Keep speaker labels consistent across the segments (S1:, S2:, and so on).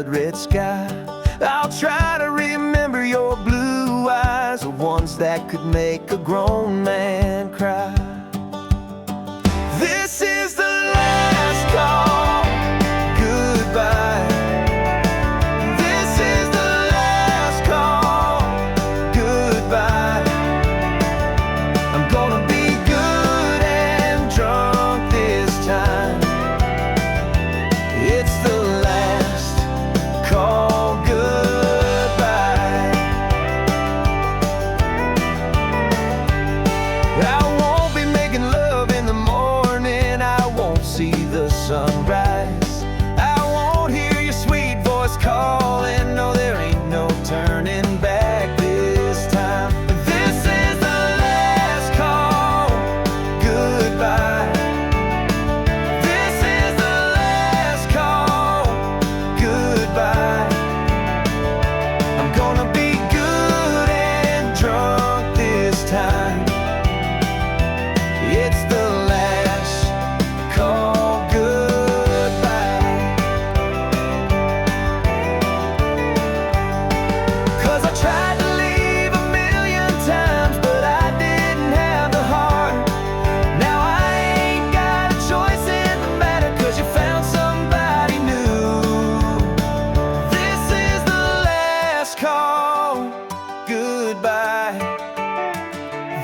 S1: blood-red sky. I'll try to remember your blue eyes, the ones that could make a grown man cry. This is the last call, goodbye. This is the last call, goodbye. I'm gonna be good and drunk this time. It's the last call, goodbye. I won't be making love in the morning, I won't see the sunrise. I won't hear your sweet voice calling, no, there ain't no turning back this time. This is the last call, goodbye. This is the last call, goodbye. I'm gonna be good and drunk this time. It's the last call, goodbye. 'Cause I tried to leave a million times, but I didn't have the heart. Now I ain't got a choice in the matter, 'cause you found somebody new. This is the last call, goodbye.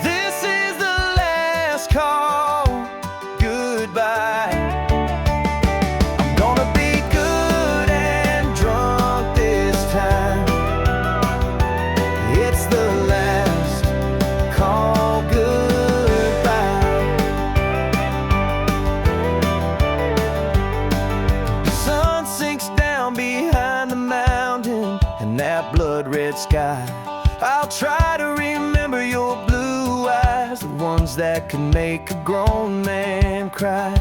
S1: This is the last call, goodbye. I'm gonna be good and drunk this time. It's the last call, goodbye. The sun sinks down behind the mountain and that blood-red sky. I'll try to remember your blue eyes, the ones that can make a grown man cry.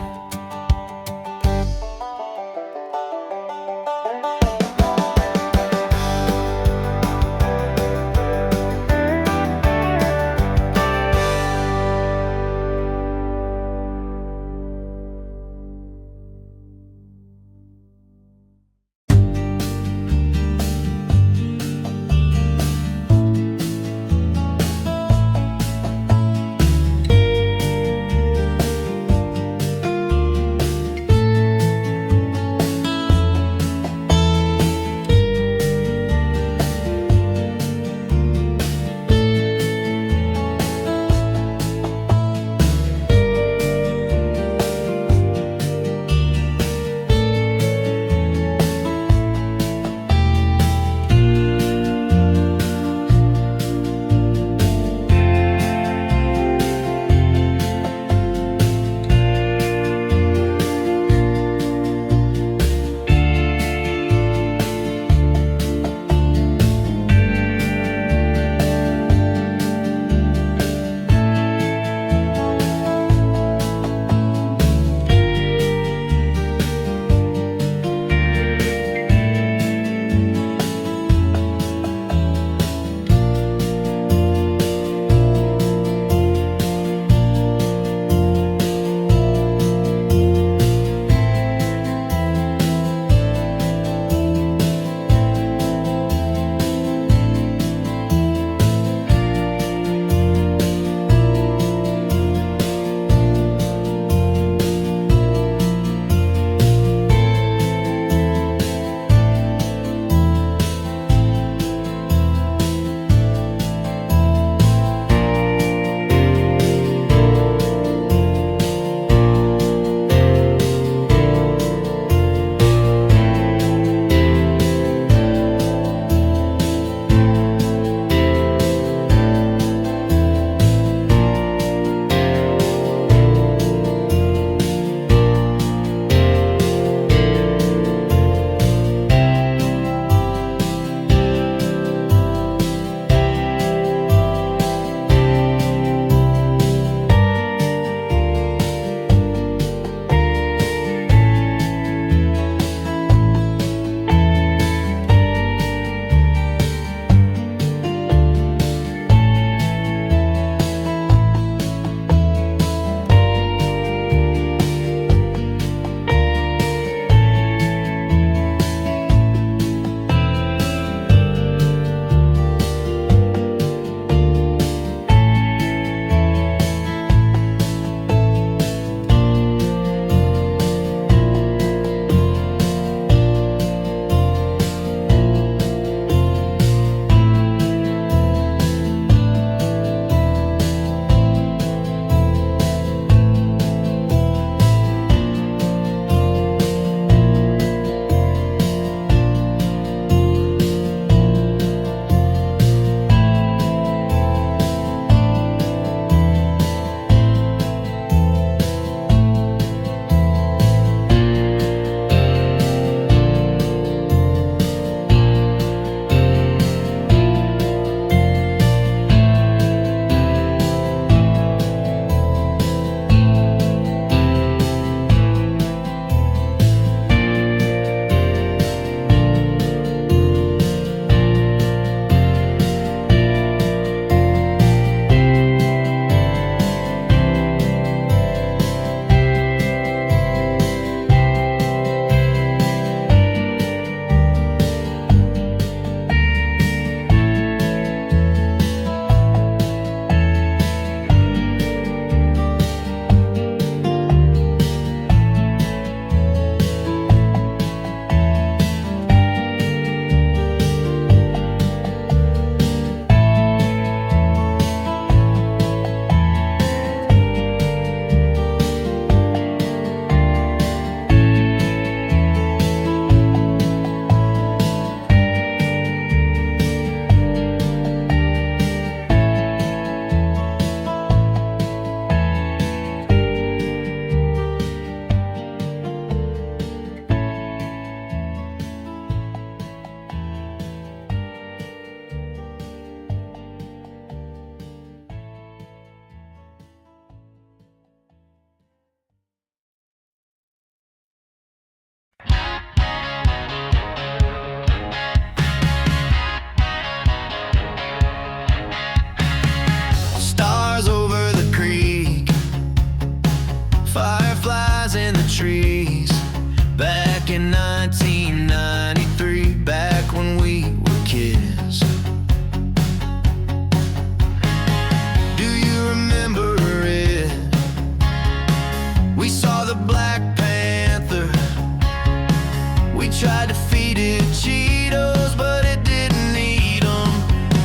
S1: tried to feed it Cheetos, but it didn't eat 'em.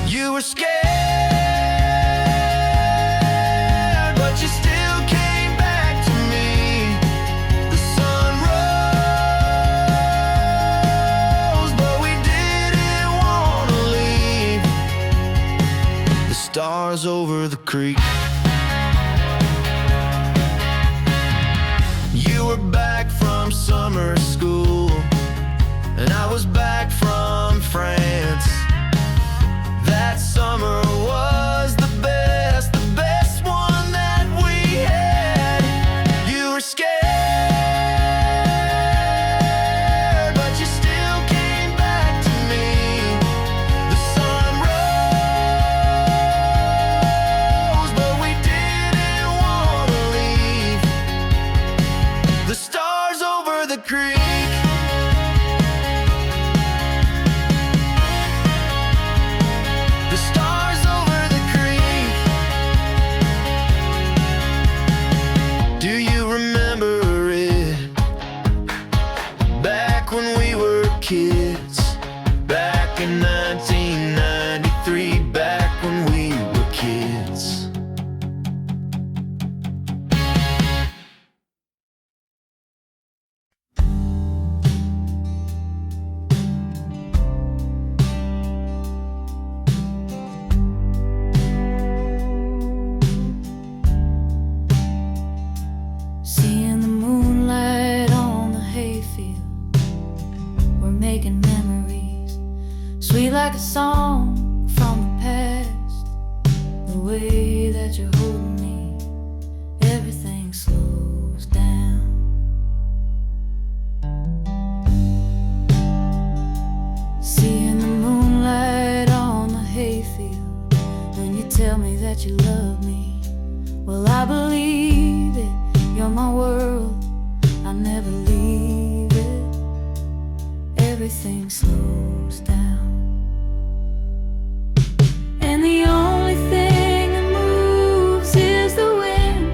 S1: You were scared, but you still came back to me. The sun rose, but we didn't want to leave. The stars over the creek. You were back from summer school, and I was back from France. That summer was the best one that we had. You were scared, but you still came back to me. The sun rose, but we didn't want to leave. The stars over the creek. The stars over the creek. Do you remember it? Back when we were kids. Back in 1993. Back when we were kids.
S2: Seeing the moonlight on the hayfield, we're making memories, sweet like a song from the past. The way that you're holding me, everything slows down. Seeing the moonlight on the hayfield, when you tell me that you love me, well, I believe it. You're my world, I never leave it. Everything slows down, and the only thing that moves is the wind,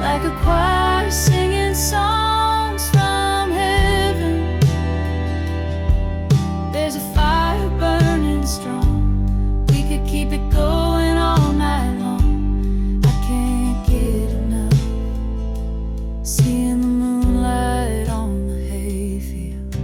S2: like a choir singing songs from heaven. There's a fire burning strong, we could keep it going all night long. Seeing the moonlight on the hayfield.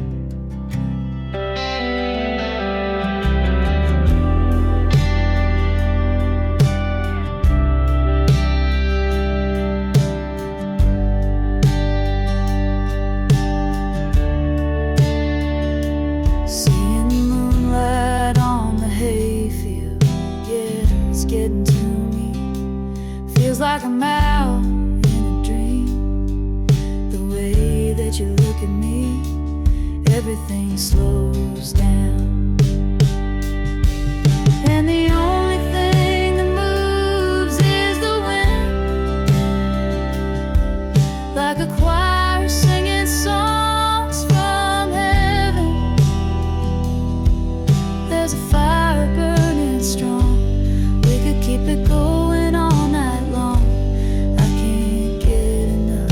S2: Seeing the moonlight on the hayfield. Yeah, it's getting to me. Feels like I'm out in a dream. The way that you look at me, everything slows down. And the only thing that moves is the wind, like a choir singing songs from heaven. There's a fire burning strong, we could keep it going all night long. I can't get enough.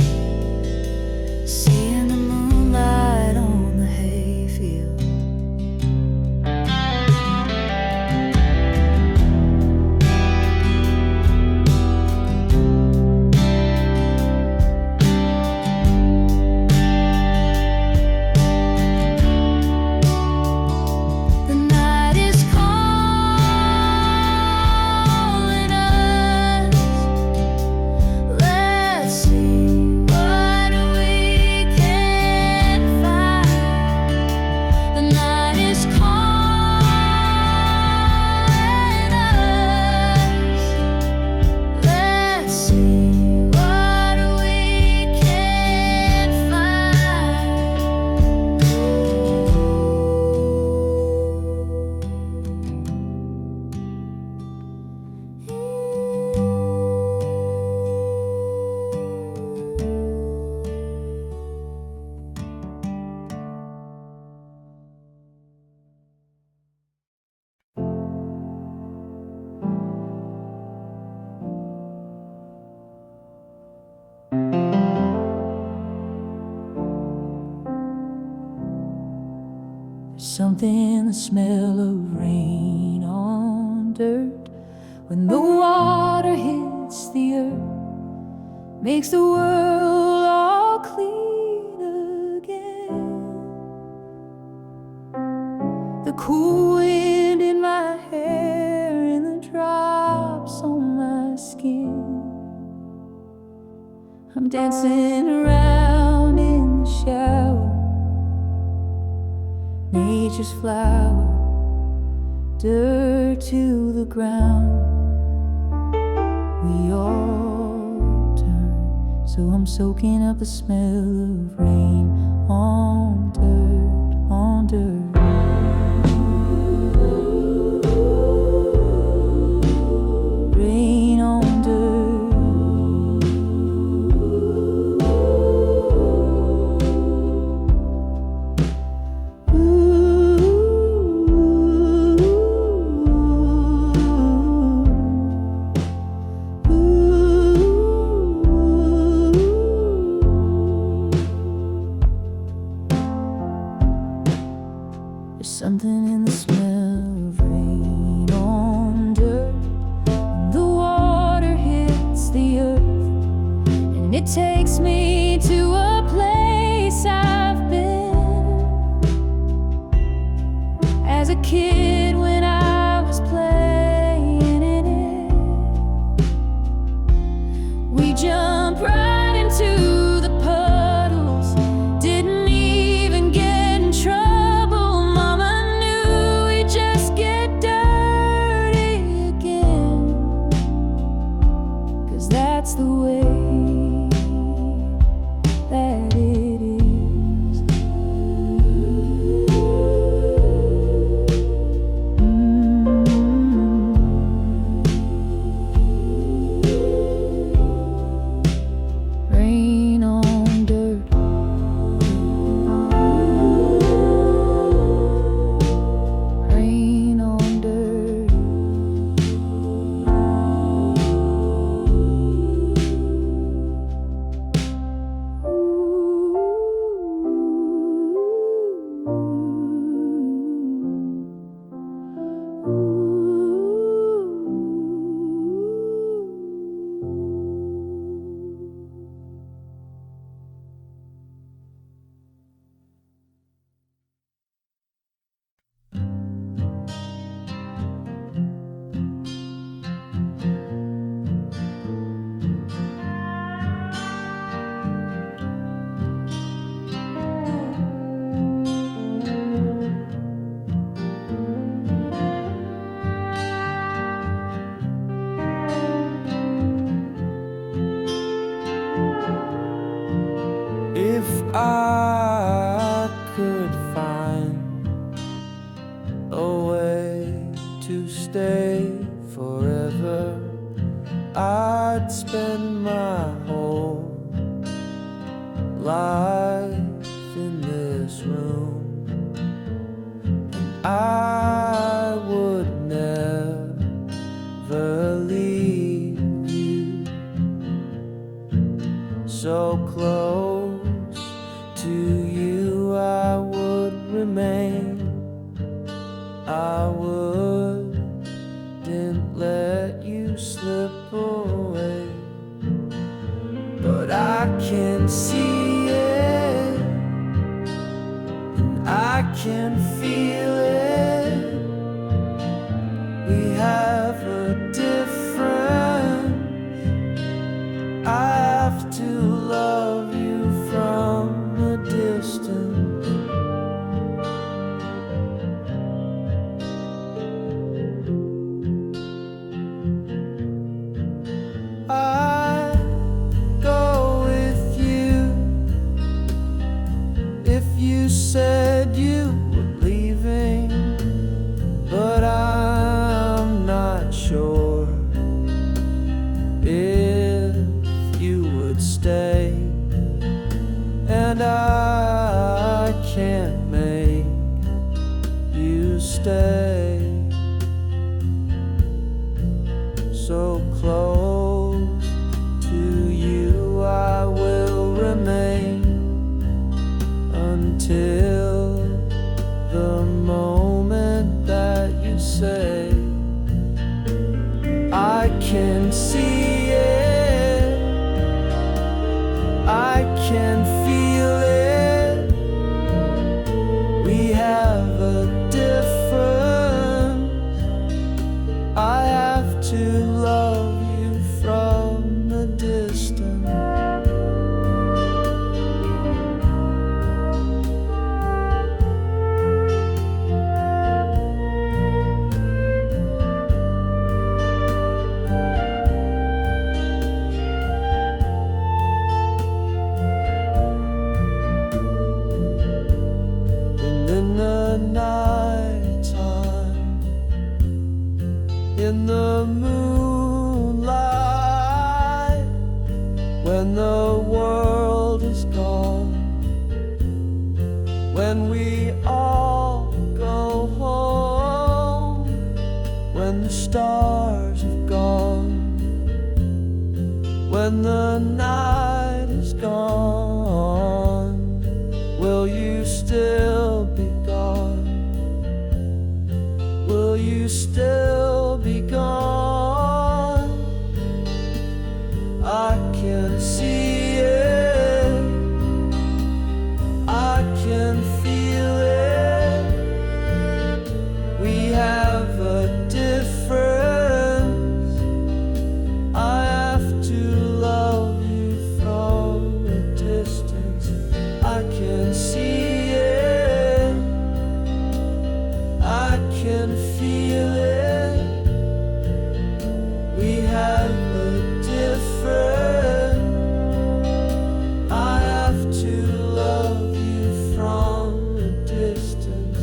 S2: Seeing the moonlight on the hayfield. Something in the smell of rain on dirt. When the water hits the earth, makes the world all clean again. The cool wind in my hair and the drops on my skin. I'm dancing around in the shower, nature's flower, dirt to the ground. We all turn, so I'm soaking up the smell of rain on dirt, on dirt. Rain on dirt. There's something in the smell of rain on dirt. The water hits the earth, and it takes me to a place I've been as a kid when I was playing in it. We jump right into the puddles, didn't even get in trouble. Mama knew we'd just get dirty again, 'cause that's the way that it is. Rain on dirt. Rain on dirt.
S1: If I could find a way to stay forever, I'd spend my whole life in this room. I would never leave you, so close to you I would remain. I wouldn't let you slip away, but I can see it, and I can feel it. We have a difference. I have to love you from a distance. I'd go with you if you said you were leaving, but I'm not sure if you would stay, and I can't make you stay. So close to you I will remain until the say. I can see it, I can feel it. We have a difference. I have to love you from a distance. In the nighttime, in the moonlight, when the world is gone, when we all go home, when the stars have gone, when the night is gone, will you still be gone? Will you still be gone? I can see it, I can feel it. We have a difference. I have to love you from a distance. I can see it, I can feel it. We have a difference. I have to love you from a distance.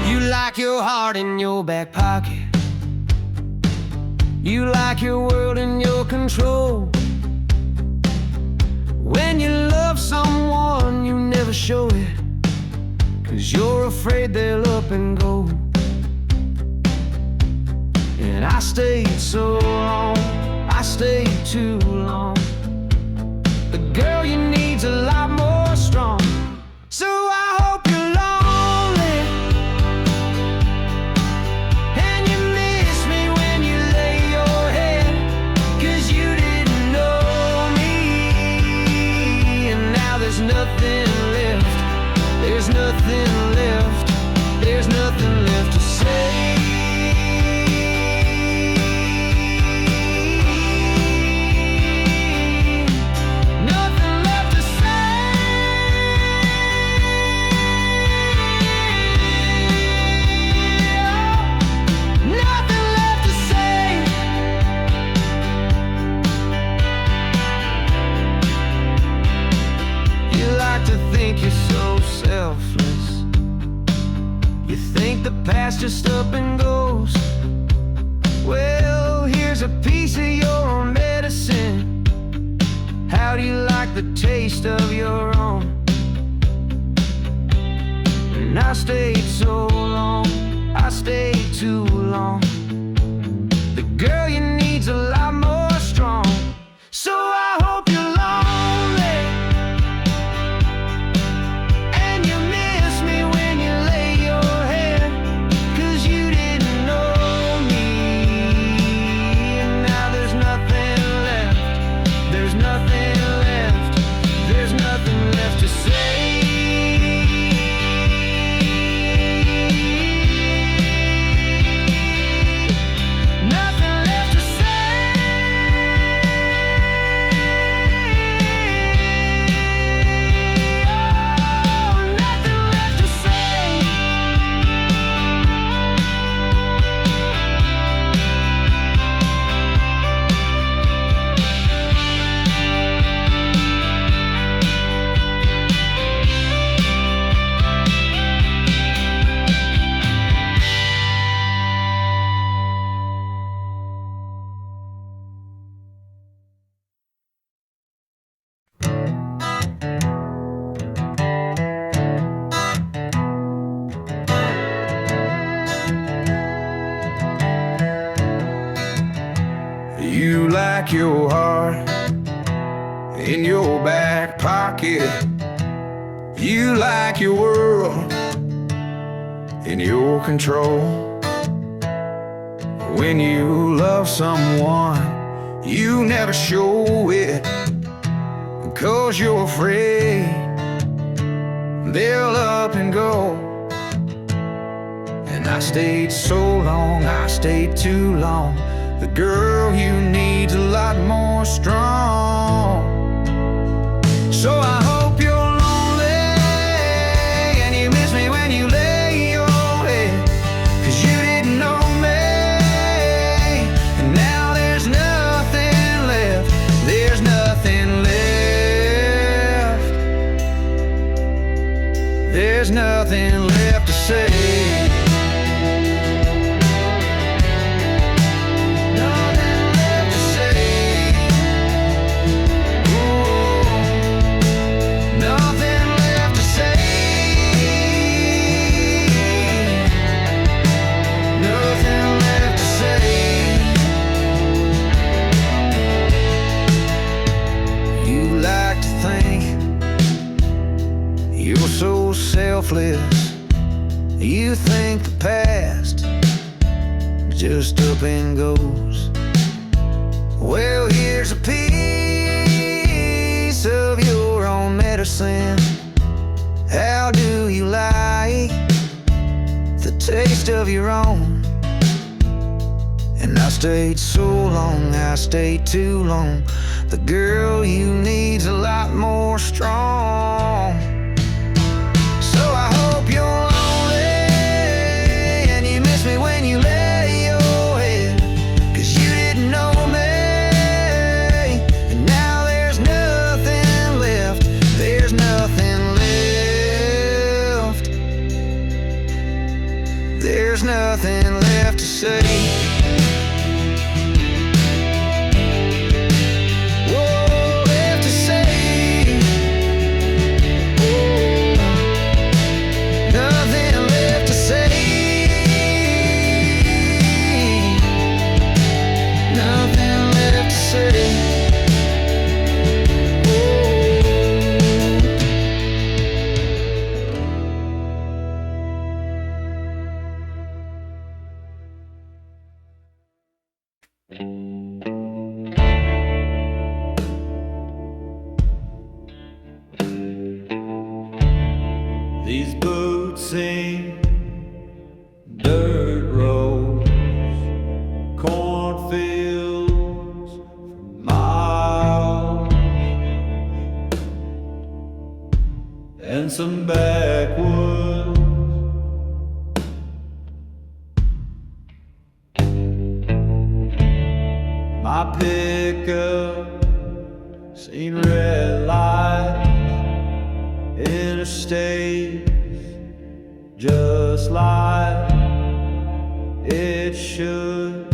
S1: You like your heart in your back pocket. You like your world in your control. When you love someone, you never show it, 'cause you're afraid they'll up and go. And I stayed so long, I stayed too long. The girl you need's a lot more strong. So I hope you're lonely, and you miss me when you lay your head, 'cause you didn't know me. And now there's nothing left, there's nothing left, there's nothing left to say. Nothing left to say. Nothing left to say. You like to think you're so selfless. You think the past just up and goes. Well, here's a piece of your own medicine. How do you like the taste of your own? And I stayed so long, I stayed too long. The girl you need's a lot more strong. So I hope you're lonely, and you miss me when you lay your head, 'cause you didn't know me. And now there's nothing left, there's nothing left, there's nothing left to say. Nothing left to say. Oh, nothing left to say. like your heart in your back pocket. You like your world in your control. When you love someone, you never show it, 'cause you're afraid they'll up and go. And I stayed so long, I stayed too long. The girl you need's a lot more strong. So I hope you're lonely and you miss me when you lay your head, 'cause you didn't know me, and now there's nothing left. There's nothing left. There's nothing left to say. You're so selfless. You think the past just up and goes. Well, here's a piece of your own medicine. How do you like the taste of your own? And I stayed so long, I stayed too long. The girl you need's a lot more strong. So I hope you're lonely and you miss me when you lay your head, 'cause you didn't know me, and now there's nothing left. There's nothing left. There's nothing left to say. These boots ain't dirt roads, cornfields for miles, and some backwoods. My pickup seen red lights, interstates, just like it should.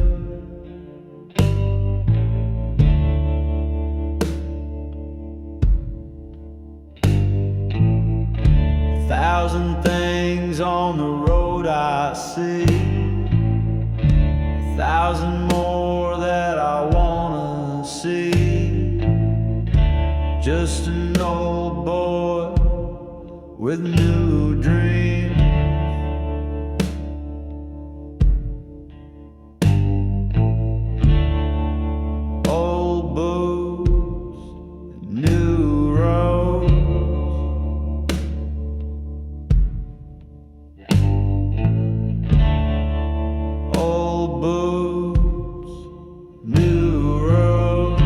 S1: A thousand things on the road I see, a thousand more that I wanna see. Just an old boy with new dreams. Old boots, new roads. Old boots, new roads.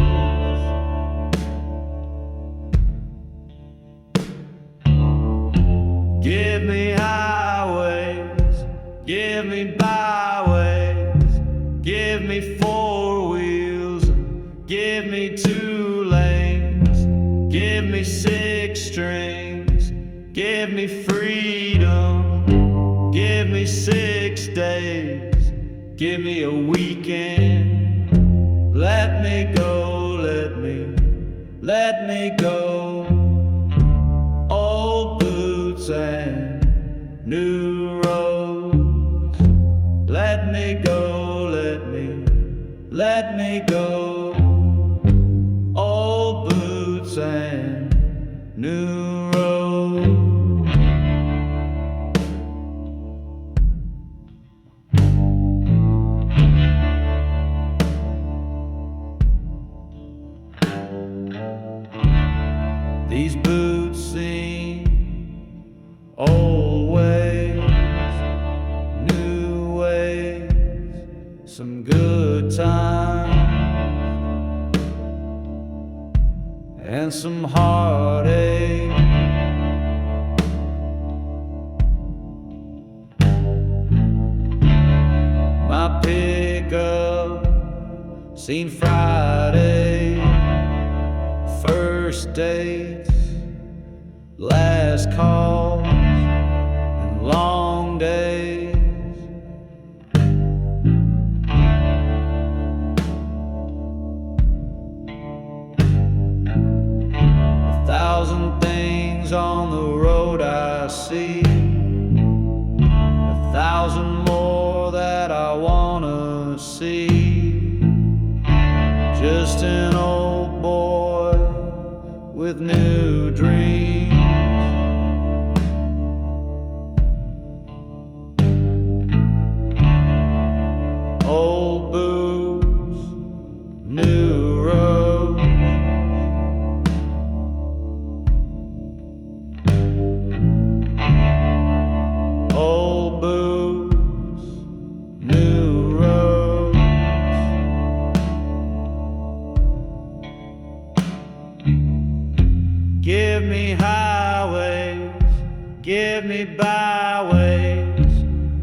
S1: Give me highways, give me byways, give me four wheels, give me 2 lanes, give me 6 strings, give me freedom, give me 6 days, give me a weekend. Let me go, let me go. Old boots and new roads. Let me go, let me go. boots and new roads. These boots sing old ways, new ways, some good times and some heartache. My pickup seen Friday, first dates, last calls, and long days. A thousand things on the road I see, a thousand more that I wanna see. Just an old boy with new dreams. Old boots, new roads. Old boots, new roads. Give me highways, give me byways,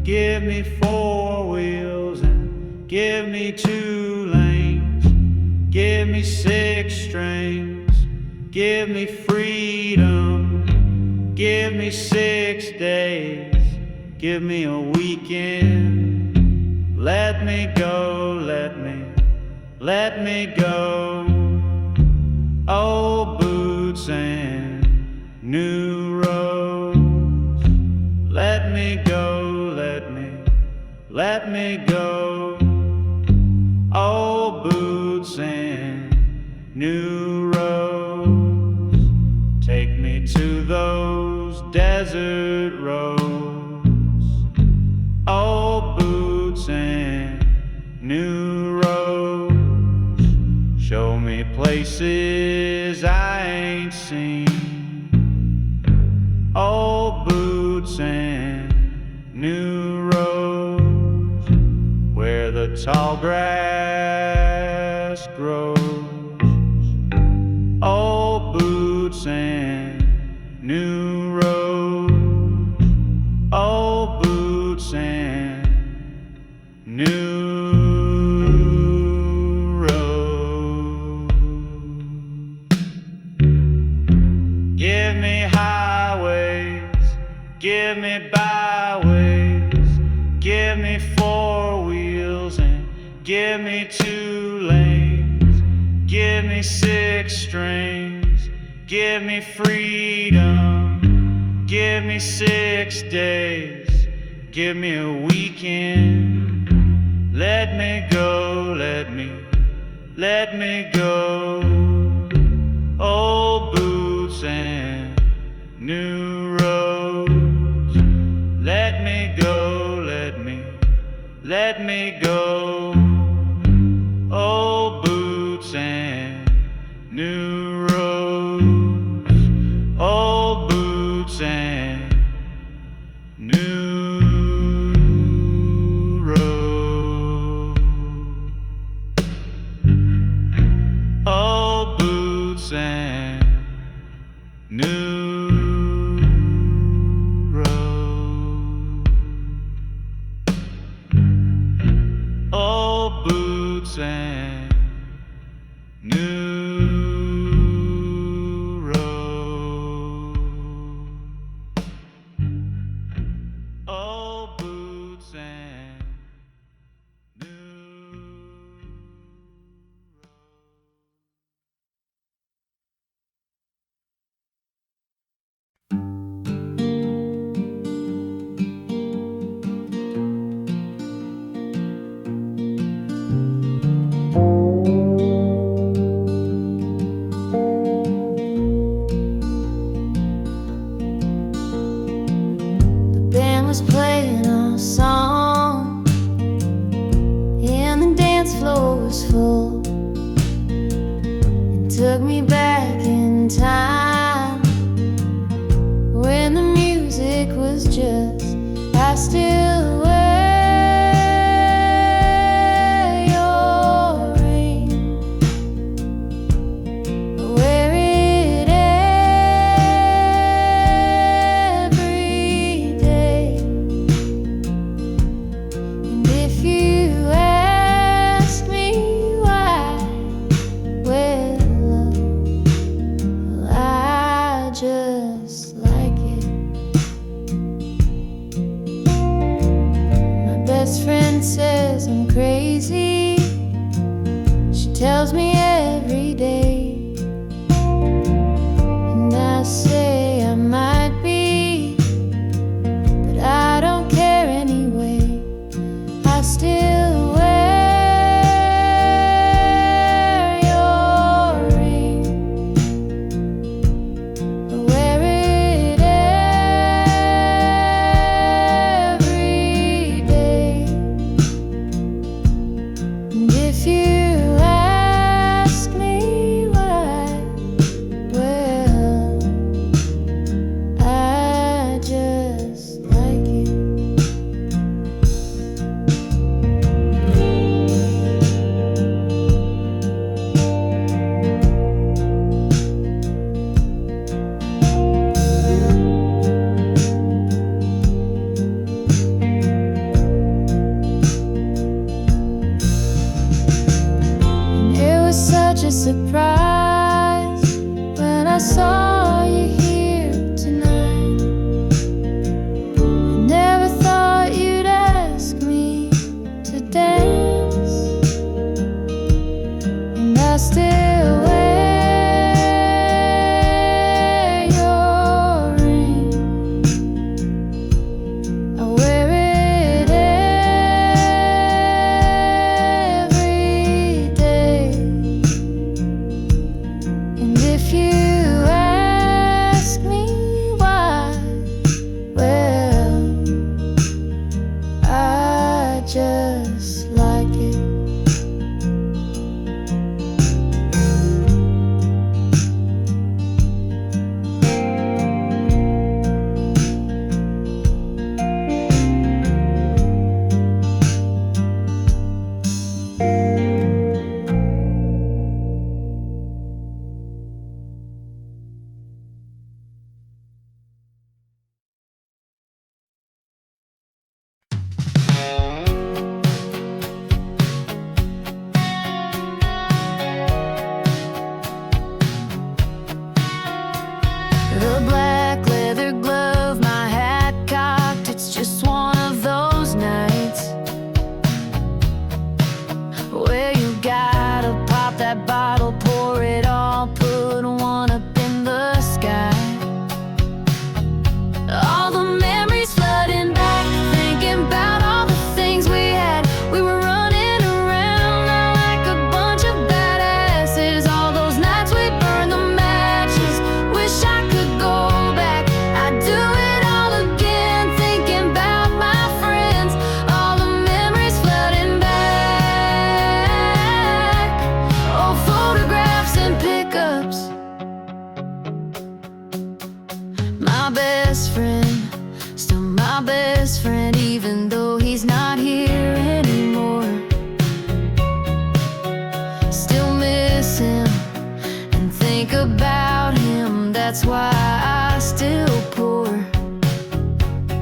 S1: give me four wheels and give me 2 lanes, give me 6 strings, give me freedom, give me 6 days, give me a weekend. Let me go, let me go. Old boots and new roads. Let me go, let me go. Old boots and new roads. Take me to those desert roads. Old boots and new roads. Show me places I ain't seen. Old boots and new roads, where the tall grass grows. Old boots and new roads. Old boots and new roads. Give me highways, give me byways, give me 4 wheels and give me 2 lanes, give me 6 strings, give me freedom, give me 6 days, give me a weekend. Let me go, let me go. Old boots and new roads. Let me go, let me go. Old boots and new roads. Old boots and new roads. Old boots and new roads. Old boots and new roads. Old boots and
S2: calls me every day, and I say I might be, but I don't care anyway. I still wear your ring. I wear it every day. And if you ask me why, well, I just like it. It was such a surprise when I saw you here tonight. I never thought you'd ask me to dance, and I still wear your ring. I wear it every day. And if you ask me why, well, I just like it. The black leather glove, my hat cocked, it's just one of those nights where you gotta pop that bottle, pour it all, put one up in the sky. All the memories flooding back, thinking about all the things we had. We were running around like a bunch of badasses. All those nights we burned the matches. Wish I could go back. I'd do it all again, thinking about my friends. All the memories flooding back. Old photographs and pickups. My best friend, still my best friend, even though he's not here anymore. Still miss him and think about him. That's why I still pour.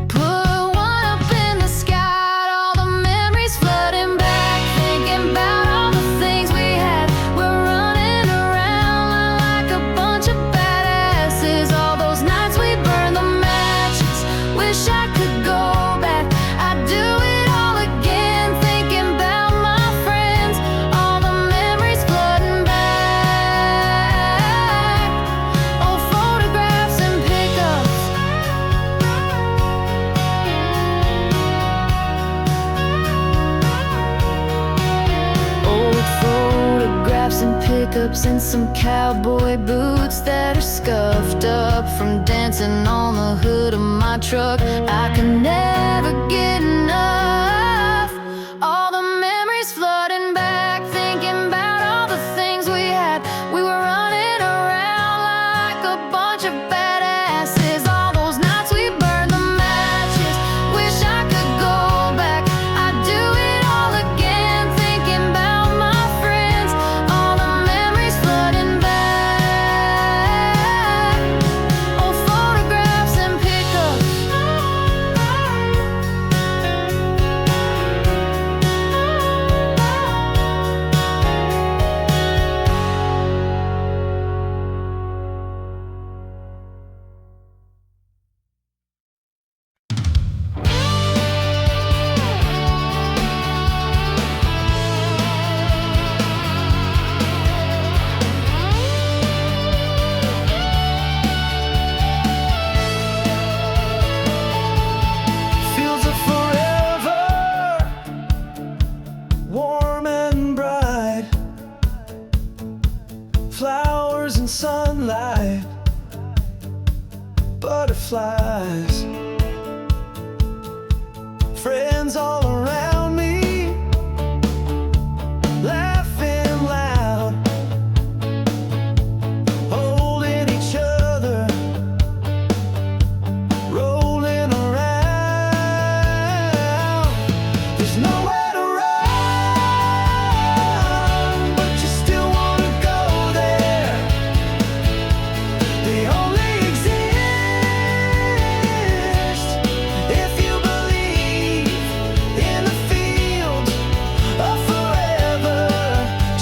S2: Put one up in the sky. All the memories flooding back, thinking about all the things we had. We're running around like a bunch of badasses. All those nights we burned the matches. Wish I could go back. I'd do it all again, thinking about my friends. All the memories flooding back. Old photographs and pickups. Old photographs and pickups, and some cowboy boots that are scuffed up from dancing on the hood of my truck. I can never get enough. All the memories flooding back, thinking about all the things we had. We were running around like a bunch of badasses. All those nights we burned the matches. Wish I could go back. I'd do it all again, thinking about my friends. All the memories flooding back. Old photographs and pickups.
S1: night, butterflies, friends all around me, laughing loud, holding each other, rolling around. There's nowhere to run, but you still wanna go there. They only exist if you believe in the field of forever.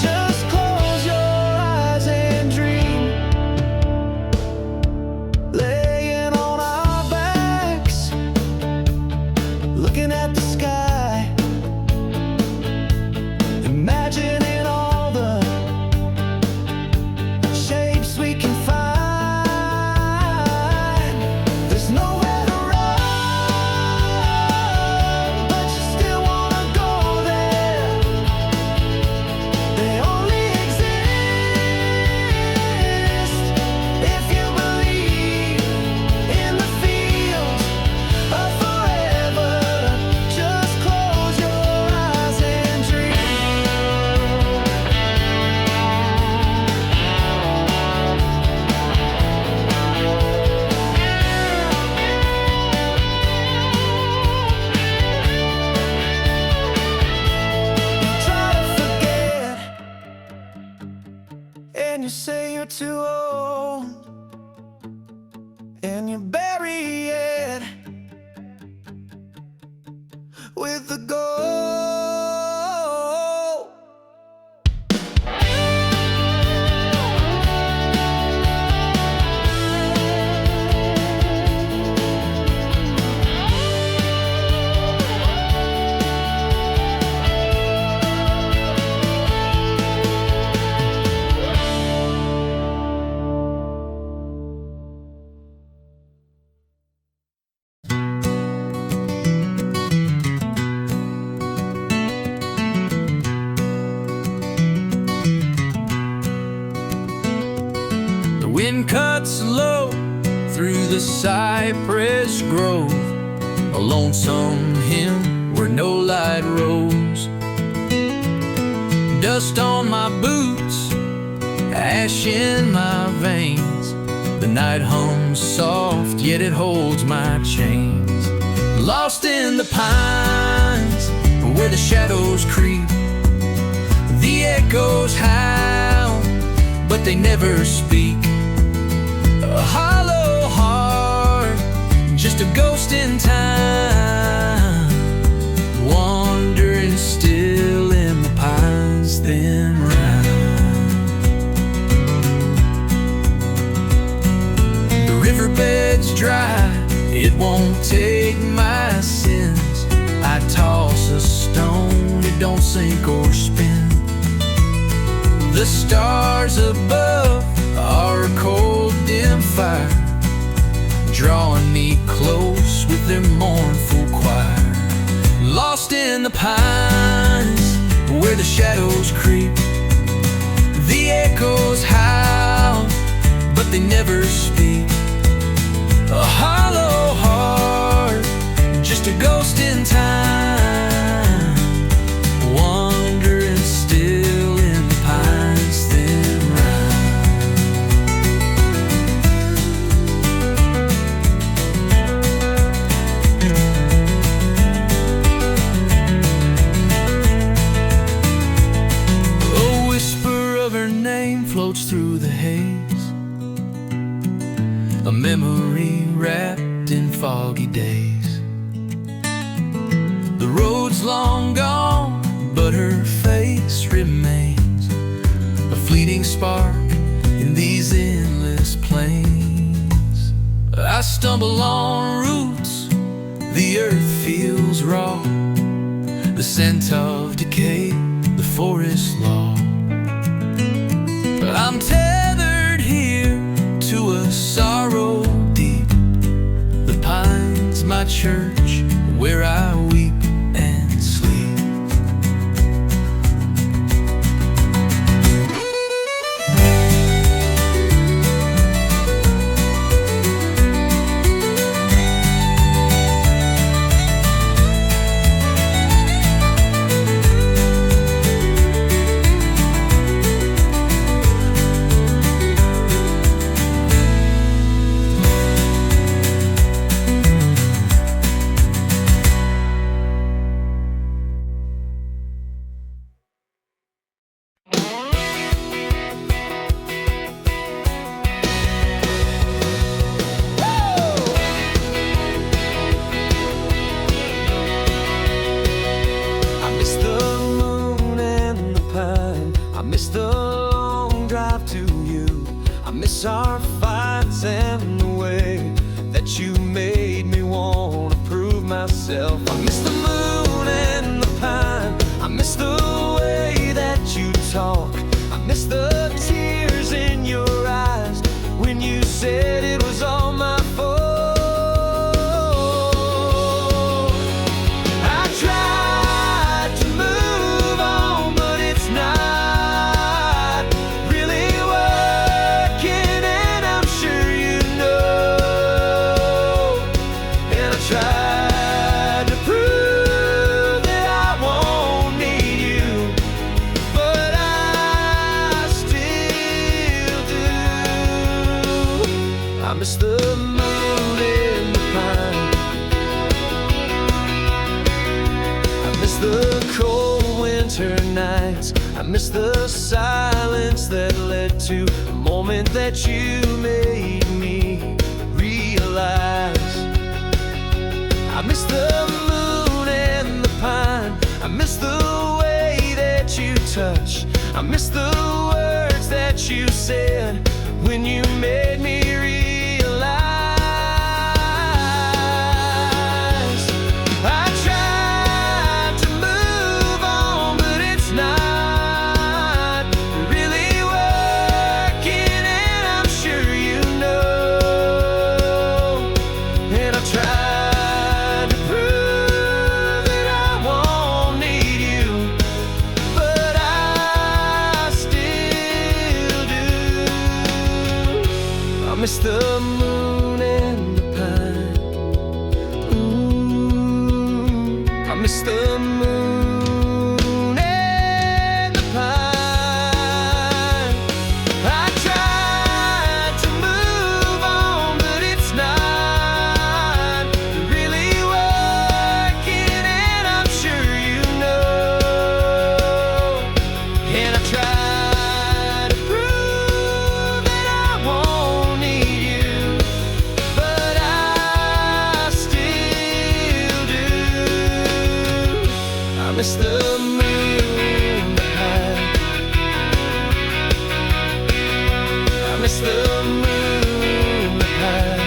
S1: Just close your eyes and dream, laying on our backs, looking at the sky, imagining all the shapes we can find. There's nowhere to run, but you still wanna go there. They only exist if you believe in the field of forever. Just close your eyes and dream. You try to forget, and you say you're too old, and you bury it with the gold.
S3: The wind cuts low through the cypress grove, a lonesome hymn where no light rose. Dust on my boots, ash in my veins. The night hums soft, yet it holds my chains. Lost in the pines where the shadows creep, the echoes howl, but they never speak. A hollow heart, just a ghost in time, wandering still in the pines' thin round. The riverbed's dry, it won't take my sins. I toss a stone, it don't sink or spin. The stars above are a cold, dim fire, drawing me close with their mournful choir. Lost in the pines where the shadows creep, the echoes howl, but they never speak. A hollow heart, just a ghost in time, wandering still in the pines' thin round. A whisper of her name floats through the haze, a memory wrapped in foggy days. The road's long gone, but her face remains, a fleeting spark in these endless plains. I stumble on roots, the earth feels raw, the scent of decay, the forest law. But I'm tethered here to a sorrow deep, the pines my church, where I weep and sleep.
S1: our fights and the way that you made me want to prove myself. I miss the moon and the pine, I miss the way that you talk, I miss the tears in your eyes when you said it was all my fault. I tried to move on, but it's not really working, and I'm sure you know. And I tried to prove that I won't need you, but I still do. I miss the moon and the pine, I miss the cold winter nights, I miss the silence that led to the moment that you made me realize. I miss the moon and the pine, I miss the way that you touch, I miss the words that you said when you made me realize. I tried to move on, but it's not really working, and I'm sure you know. And I tried to prove that I won't need you, but I still do. I miss the moon and the pine. I miss the moon and the pine. I tried to move on, but it's not really working, and I'm sure you know. And I tried to prove that I won't need you, but I still do. I miss the moon, the pine. I miss the moon, the pine.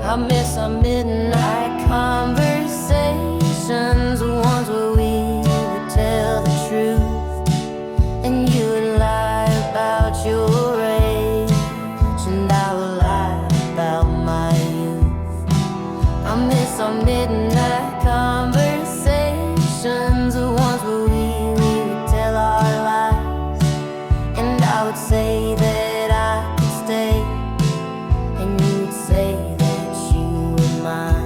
S2: I miss our midnight conversations, the ones where we would tell the truth, and you would lie about your age, and I would lie about my youth. I miss our midnight conversations, the ones where we would tell our lies, and I would say that I could stay, and you would say that you were mine.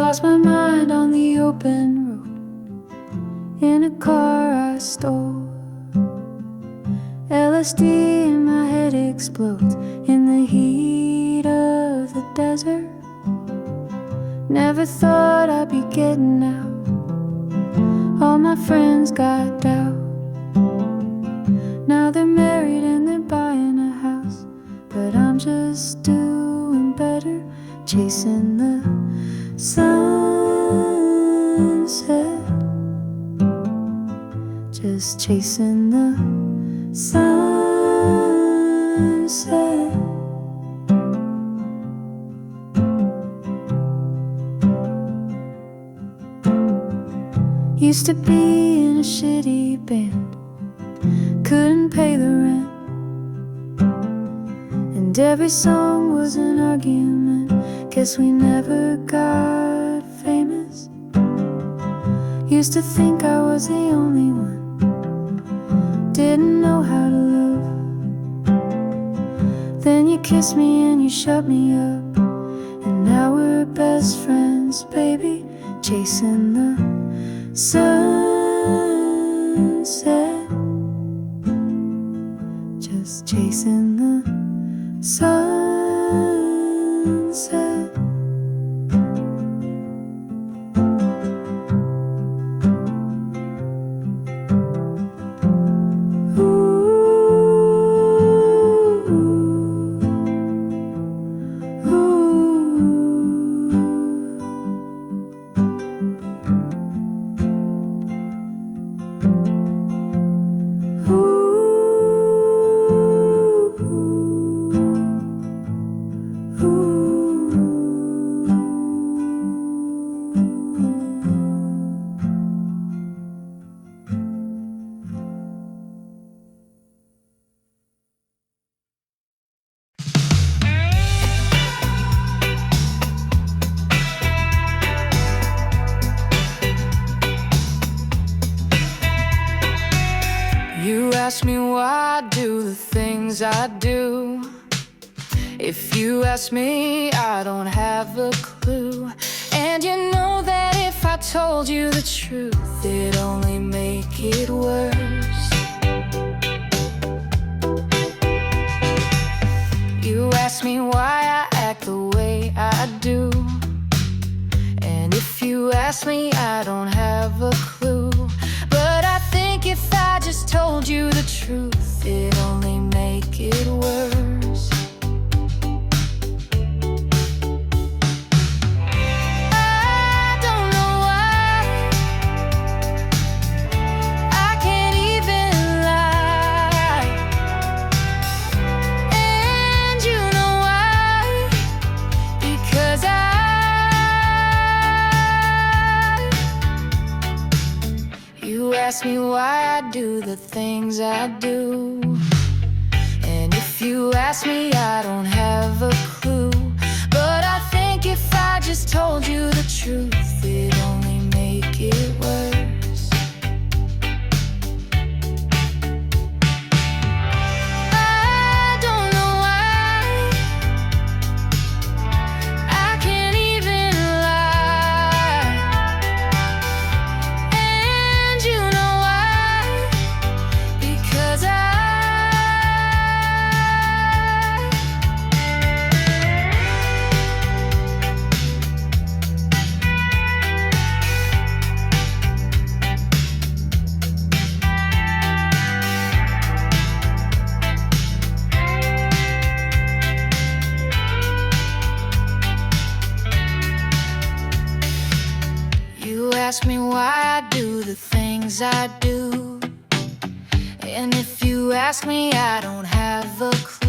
S2: lost my mind on the open road in a car I stole. LSD in my head explodes in the heat of the desert. Never thought I'd be getting out. All my friends got doubt. Now they're married and they're buying a house, but I'm just doing better, chasing the sunset. Just chasing the sunset. Used to be in a shitty band, couldn't pay the rent, and every song was an argument. Guess we never got famous. Used to think I was the only one, didn't know how to love. Then you kissed me and you shut me up, and now we're best friends, baby, chasing the sunset. Just chasing the sunset.
S4: You ask me why I do the things I do. If you ask me, I don't have a clue. And you know that if I told you the truth, it'd only make it worse. You ask me why I act the way I do, and if you ask me, I don't have a clue. But I think if I just told you the truth, it'd only make it worse. I don't know why I can't even lie. And you know why? Because you ask me why I do the things I do, and if you ask me, I don't have a clue. But I think if I just told you the truth, it'd only make it worse. I don't know why I can't even lie. And you know why? Because you ask me why I do the things I do, and if you ask me, I don't have a clue.